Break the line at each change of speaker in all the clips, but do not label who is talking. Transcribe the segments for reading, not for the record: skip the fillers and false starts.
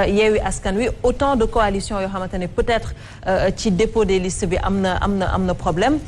Yewwi Askan Wi autant de coalitions yoo xamante ne peut-être ci dépôt des listes bi am na problème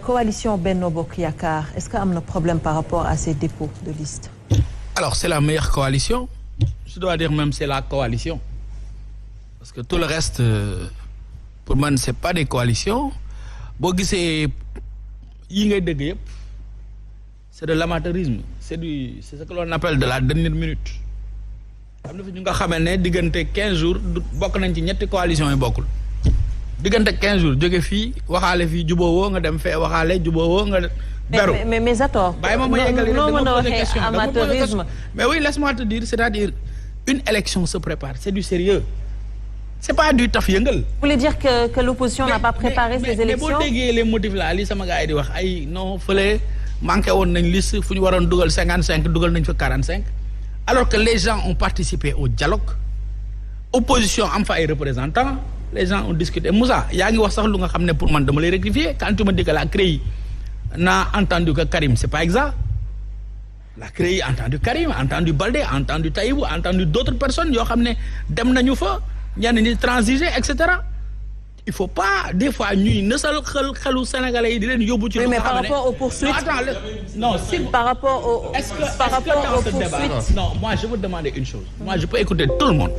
coalition Benno Bokk Yaakaar est-ce que am na problème par rapport à ces dépôts de listes?
Alors c'est la meilleure coalition. Je dois dire même c'est la coalition. Parce que tout le reste pour man c'est pas des coalitions. Boo gisee yi ngay dégg yëpp c'est de l'amateurisme c'est ce que l'on appelle de la dernière minute. am na fi ñu nga xamee ne diggante 15 jours bokk nañ ci ñetti coalition yi bokkul diggante 15 jours jóge fii waxaale fii jubóowoo nga dem fee waxaale jubóowoo nga beru.
mais attends.
bàyyi ma yeggali
noo mën a waxee amateurisme.
mais oui laisse-moi te dire c'est-à-dire une élection se prépare c'est du sérieux c'est pas du taf yëngal.
Vous voulez dire que l'opposition n'a pas préparé ces élections?
mais boo déggee les motifs là li sama gars yi di wax ay non fële manqué woon nañ liste fu ñu waroon dugal 55 dugal nañ fa 45 alors que les gens ont participé au dialogue opposition am fa ay représentants les gens ont discuté. Moussa yaa ngi wax sax lu nga xam ne pour man dama lay rectifier quand tu me dis que la CREI n'a entendu que Karim c'est pas exact. La CREI a entendu Karim a entendu Baldé a entendu Taïbou a entendu d'autres personnes yoo xam ne dem nañu fa ñenn ñi transiger et cetera. Il faut pas des fois ñuy nësal xelu sénégalais yi di leen yóbbu ci.
Oui, mais par rapport aux poursuites.
Non, si
par rapport aux poursuites.
Non, moi je veux demander une chose. Moi je peux écouter tout le monde.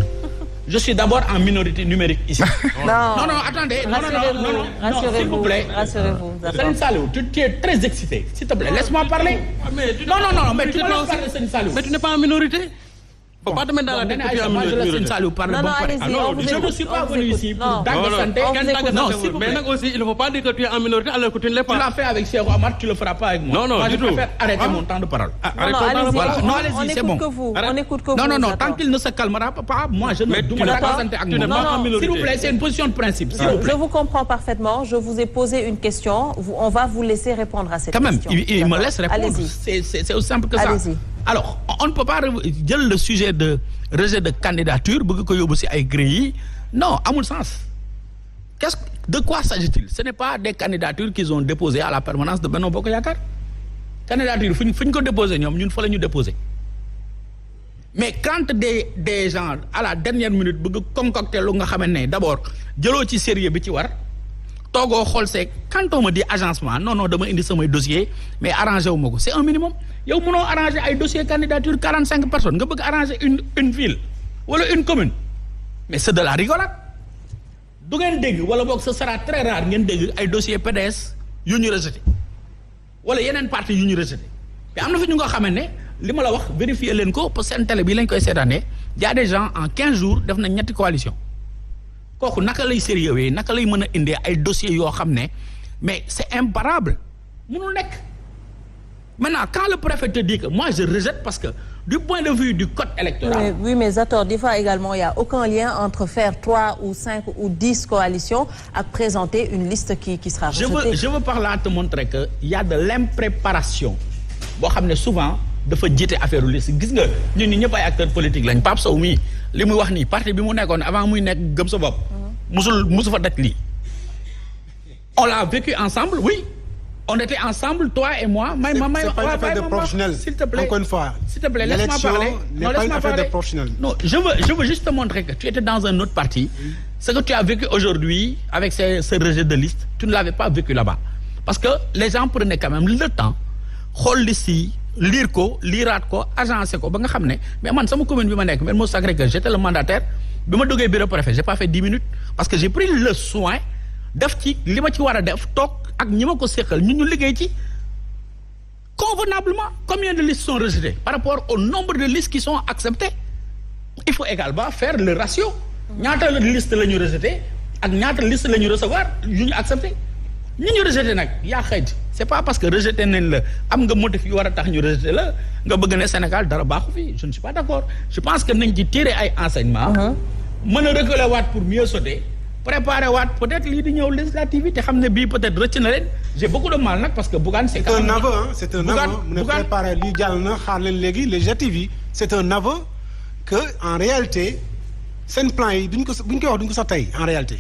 Je suis d'abord en minorité numérique ici. Non, attendez. Non, s'il vous plaît.
Rassurez-vous.
Serigne Saliou, tu es très excité. S'il te plaît, laisse-moi parler. Non, mais tu me laisses parler, Serigne Saliou.
Mais tu n'es pas en minorité. Faut pas te mettre dans la tête que tu es en minorité.
Je ne suis pas venu ici pour santé.
Non, mais aussi, il ne faut pas dire que tu es en minorité alors que tu ne l'es pas.
Tu l'as fait avec Cheikh Omar, tu le feras pas avec moi.
Non,
je préfère arrêter mon temps de parole.
Non, allez-y, c'est bon. On écoute que vous.
Non, tant qu'il ne se calmera pas, moi je ne vais pas santé avec moi. S'il vous plaît, c'est une position de principe.
Je vous comprends parfaitement. Je vous ai posé une question. On va vous laisser répondre à cette question.
Quand même, il me laisse répondre. C'est aussi simple que ça.
Allez-y.
Alors, on ne peut pas jël le sujet de rejet de candidature bëgg ko yóbbu ci ay grille. Non, amul sens. De quoi s'agit-il? Ce n'est pas des candidatures qu'ils ont déposées à la permanence de Benno Bokk Yaakaar. Candidature fu ñu ko déposé ñoom ñun fa la ñu déposé. Mais quand des gens à la dernière minute bëgg concocter lu nga xamante ne d'abord jëloo ci sérieux bi ci war toogoo xool see quand on me dit agencement non dama indi samay dossier mais arrangé wu ma ko c'est un minimum. yow mënoo arranger ay dossier candidature 45 personnes nga bëgg arranger une ville wala une commune mais c'est de la rigolade du ngeen dégg wala boog ce sera très rare ngeen dégg ay dossier PDS yu ñu rejeté wala yeneen parti yu ñu rejeté mais am na fi ñu nga xamante ne li ma la wax vérifier leen ko parce que seen télé bi lañ koy seetaanee y a des gens en 15 jours def na ñetti coalition kooku naka lay sérieux naka lay mën a indee ay dossiers yoo xam ne mais c'est imparable mënul nekk. Maintenant, quand le préfet te dit que moi je rejette parce que du point de vue du code électoral...
Oui, mais Zator, des fois également, il n'y a aucun lien entre faire 3 ou 5 ou 10 coalitions à présenter une liste qui sera rejetée.
Je veux par là te montrer qu'il y a de l'impréparation. Bon, souvent, dafa jiite affaire liste gis nga ñun ñi ñëpp ay acteurs politiques lañ Pape Sow mii li muy wax nii parti bi mu nekkoon avant muy nekk gëm sa bopp musu fa daj lii on l'a vécu ensemble, oui. On était ensemble, toi et moi.
C'est pas une affaire de professionnel.
S'il te plaît.
Encore une fois.
S'il te plaît, laisse-moi parler.
L'élection n'est pas une affaire de professionnel.
Non, je veux juste te montrer que tu étais dans un autre parti. Ce que tu as vécu aujourd'hui avec ce rejet de liste, tu ne l'avais pas vécu là-bas. Parce que les gens prenaient quand même le temps, xool liste yi, lire ko, liraat ko, agencer ko ba nga xam ne mais man sama commune bi ma nekk Mermoz Sacré-Cœur, j'étais le mandataire. Bi ma duggee bureau préfet, j'ai pas fait 10 minutes parce que j'ai pris le soin def ci li ma ci war a def toog ak ñi ma ko seqal ñu liggéey ci convenablement. Combien de listes sont rejetées par rapport au nombre de listes qui sont acceptées? Il faut également faire le ratio. ñaata liste la ñu rejeté ak ñaata liste la ñu recevoir yu ñu accepté ñi ñu rejeté nag yaa xëy c'est pas parce que rejeté nañ la am nga motif yu war a tax ñu rejeté la nga bëgg ne Sénégal dara baaxu fi. Je ne suis pas d'accord. Je pense que nañ ci tirer ay enseignements. mën a reculer waat pour mieux sauter. Préparer waat peut-être lii di ñëw législative te xam ne bii peut-être rëcc na leen. J'ai beaucoup de mal nag parce que Bougane c'est
un aveu c'est un aveu mu ne préparer lii jàll na xaar leen léegi législative yi c'est un aveu que en réalité seen plan yi duñ ko buñ koy wax duñ ko sax tey en réalité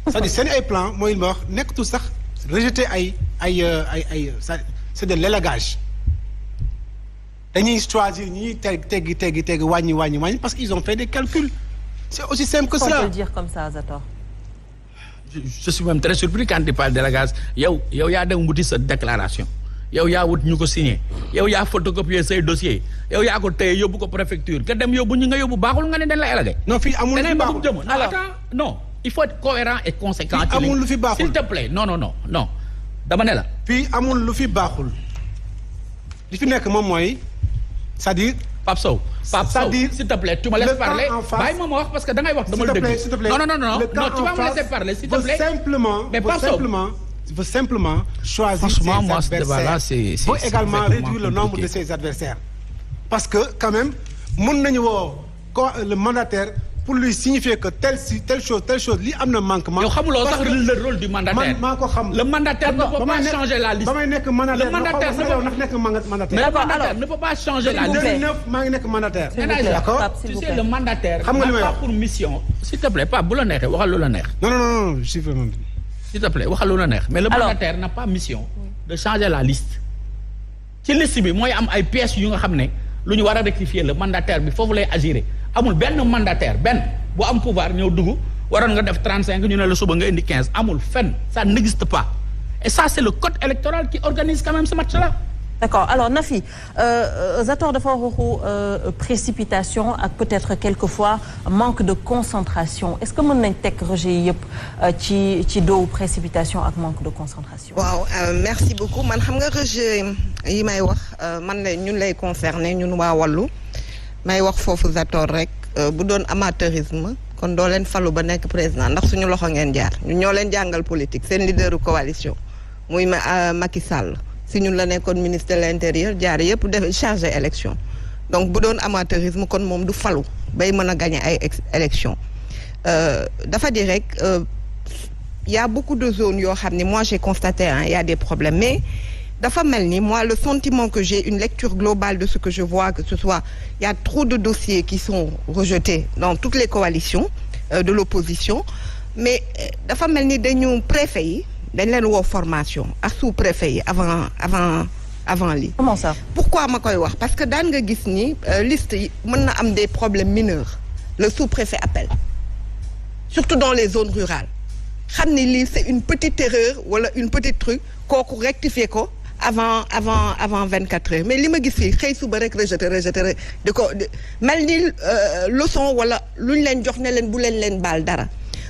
c'est-à-dire seen ay plan mooy ma wax nekkatul sax rejeter ay c'est de l'élagage dañuy choisir ñi teggi wàññi parce qu'ils ont fait des calculs C'est aussi simple que
On
cela.
peut le dire comme ça, Zator.
Je suis même très surpris quand tu parles de la gaz yow yaa dem wuti sa déclaration yow yaa wut ñu ko signé yow yaa photocopier say dossier yow yaa ko téye yóbbu ko préfecture nga dem yóbbu ñu nga yóbbu baaxul nga ne dañ la élagé.
non fii amul lu fi baaxul
jëm non attends non il faut être cohérent et conséquent.
fii amul lu fi baaxul
s'il te plaît non dama ne la.
fii amul lu fi baaxul li fi nekk moom mooy c'est-à-dire.
Pape Sow s'il te plaît tu me laisses parler bàyyi ma wax parce que da ngay wax dama la dégg.
s'il te plaît
non tu vas me laisser parler s'il te plaît.
Faut simplement choisir ses adversaires. Faut également réduire le nombre de ses adversaires. Parce que quand même mën nañu woo le mandataire pour lui signifier que telle chose li am na manquement.
yow xamuloo sax le rôle du mandataire.
maa ko xam.
Le mandataire ne peut pas changer la liste.
ba may nekk mandataire
le mandataire ne peut pas changer la liste.
2009 maa ngi nekk mandataire.
D'accord. Tu sais le mandataire n'a pas pour mission. S'il te plaît Pape bu la neexee waxal lu la neex.
Non je suis vraiment.
S'il te plaît waxal lu la neex. Mais le mandataire n'a pas mission de changer la liste. ci liste bi mooy am ay pièces yu nga xam ne lu ñu war a rectifier le mandataire bi foofu lay agir amul benn mandataire bu am pouvoir ñëw dugg waroon nga def 35 ñu ne la suba nga indi 15 amul fenn ça n'existe pas et ça c'est le code électoral qui organise quand même ce match-là.
D'accord alors Nafi Zator dafa waxu précipitation ak peut-être quelquefois manque de concentration est-ce que mën nañ teg rejet yi yëpp ci doowu précipitation ak manque de concentration.
waaw merci beaucoup man xam nga rejet yi may wax man la ñun lay concerné ñun waa Wallu may wax foofu Zator rek bu doon amateurisme kon doo leen falu ba nekk président ndax suñu loxo ngeen jaar ñun ñoo leen jàngal politique seen leaderu coalition muy Macky Sall. si ñun la nekkoon ministre de l'intérieur jaar yëpp def chargé élection donc bu doon amateurisme kon moom du falu bay mën a gagner ay élection dafa di rek y a beaucoup de zones yoo xam ne moi j'ai constaté y a des problèmes mais dafa mel ni moi le sentiment que j'ai une lecture globale de ce que je vois que ce soit y a trop de dossiers qui sont rejetés dans toutes les coalitions de l'opposition mais dafa mel ni dañu préfet yi dañ leen woo formation ak sous-préfet yi avant lii.
Comment ça?
Pourquoi ma koy wax parce que daan nga gis ni liste yi mën na am des problèmes mineurs le sous-préfet appelle surtout dans les zones rurales xam ni lii c'est une petite erreur wala une petite truc kooku rectifier ko avant 24 heures mais li ma gis fii xëy suba rek rejeter di ko mel ni leçon wala luñ leen jox ne leen bu leen baal dara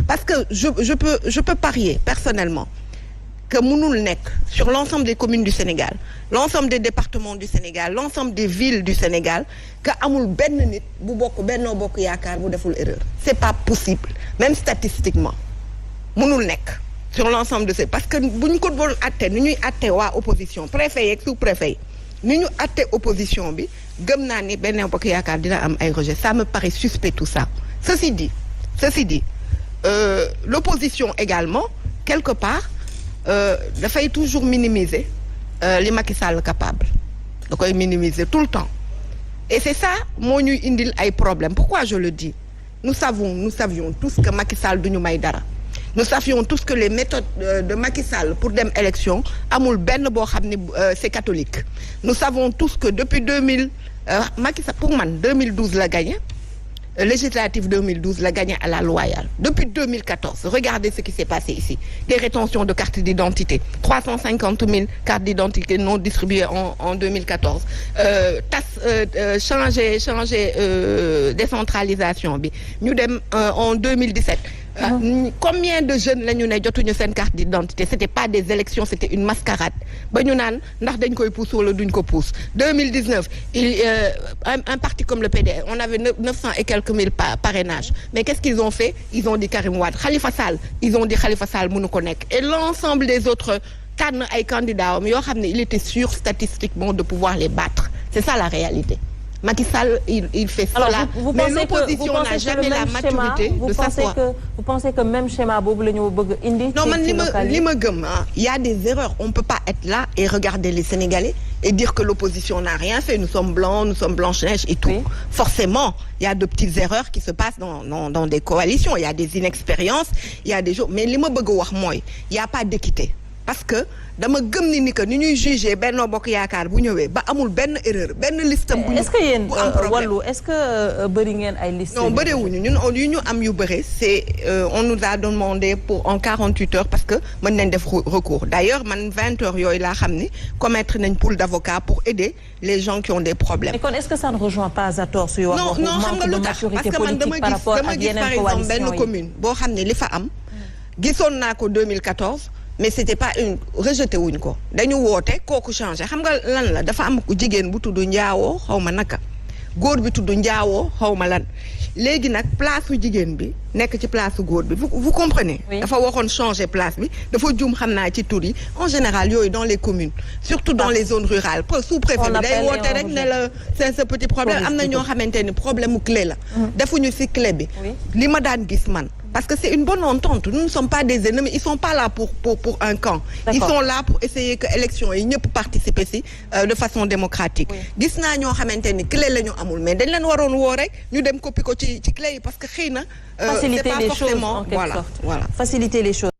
parce que je peux parier personnellement que mënul nekk sur l'ensemble des communes du Sénégal l'ensemble des départements du Sénégal l'ensemble des villes du Sénégal que amul benn nit bu bokk Benno Bokk Yaakaar bu deful erreur c'est pas possible même statistiquement mënul nekk sur l'ensemble de ces parce que bu ñu ko doon atte ni ñuy atte waa opposition préfet yeeg sous-préfet yi ni ñu atte opposition bi gëm naa ni Benno Bokk Yaakaar dina am ay rejet ça me paraît suspect tout ça ceci dit l'opposition également quelque part dafay toujours minimiser li Macky Sall capable da koy minimiser tout le temps et c'est ça moo ñuy indil ay problèmes pourquoi je le dis nous savions tous que Macky Sall duñu may dara nous savions tous que les méthodes de Macky Sall pour dem élection amul benn boo xam ne c'est catholique nous savons tous que depuis Macky Sall pour man 2012 la gagné législative 2012 la gagné à la loyale depuis 2014 regardez ce qui s'est passé ici des rétentions de cartes d'identité 350 000 cartes d'identité non distribuées en 2014 changer décentralisation bi ñu dem en 2017 combien de jeunes la ñu ne jotuñu seen carte d'identité c'était pas des élections c'était une mascarade ba ñu naan ndax dañ koy pousse wala duñ ko pousse 2019 un parti comme le PDS on avait 900 et quelques mille parrainages mais qu'est-ce qu'ils ont fait ils ont dit Karim Wade Khalifa Sall ils ont dit Khalifa Sall mënu ko nekk et l'ensemble des autres tànn ay candidats yoo xam ne il était sûr statistiquement de pouvoir les battre c'est ça la réalité Macky Sall il fait cela.
Alors,
mais l'opposition n'a jamais la maturité de s'asseoir.
Vous pensez que même schéma boobu la ñu bëgg indi.
Non man li ma gëm il y a des erreurs on peut pas être là et regarder les Sénégalais et dire que l'opposition n'a rien fait nous sommes blancs nous sommes Blanche-Neige et tout. Oui. Forcément il y a de petites erreurs qui se passent dans des coalitions il y a des inexpériences il y a des choses mais li ma bëgg wax mooy il y a pas d'équité parce que dama gëm ni que ni ñuy juger Benno Bokk Yaakaar bu ñëwee ba amul benn erreur benn listam bu
est-ce que yéen
bu am problème
wàllu est-ce que bëri ngeen ay liste
non bëriwuñu ñun yu ñu am yu bëri c'est on nous a demandé pour en 48 heures parce que mën nañ def recours d'ailleurs man 20 heures yooyu laa xam ni commettre nañ pool d'avocats pour aider les gens qui ont des problèmes.
mais kon est-ce que ça ne rejoint pas Zator suy wax
non non xam nga lu tax parce que man dama gis par exemple benn commune boo xam ne li fa am gisoon naa ko 2014 mais c'était pas une rejeté wuñ ko dañu woote kooku changé xam nga lan la dafa am jigéen bu tudd njaawoo xaw ma naka góor bi tudd njaawoo xaw ma lan léegi nag place su jigéen bi nekk ci place su góor bi vous comprenez dafa waxoon changer place bi dafa juum xam naa ci tur yi en général yooyu dans les communes surtout dans les zones rurales sous-préfet bi day woote rek ne la c'est ce petit problème am na ñoo xamante ni problème mu clé la defuñu ci clé bi li ma daan gis man parce que c'est une bonne entente nous ne sommes pas des ennemis ils sont pas là pour un camp ils sont là pour essayer que élection yi ñëpp participer ci de façon démocratique gis naa ñoo xamante ni clé la ñu amul mais dañ leen waroon woo rek ñu dem copie ko ci clé yi parce que xëy na
faciliter
c'est pas
les choses
forcément
en quelque sorte. Voilà faciliter les choses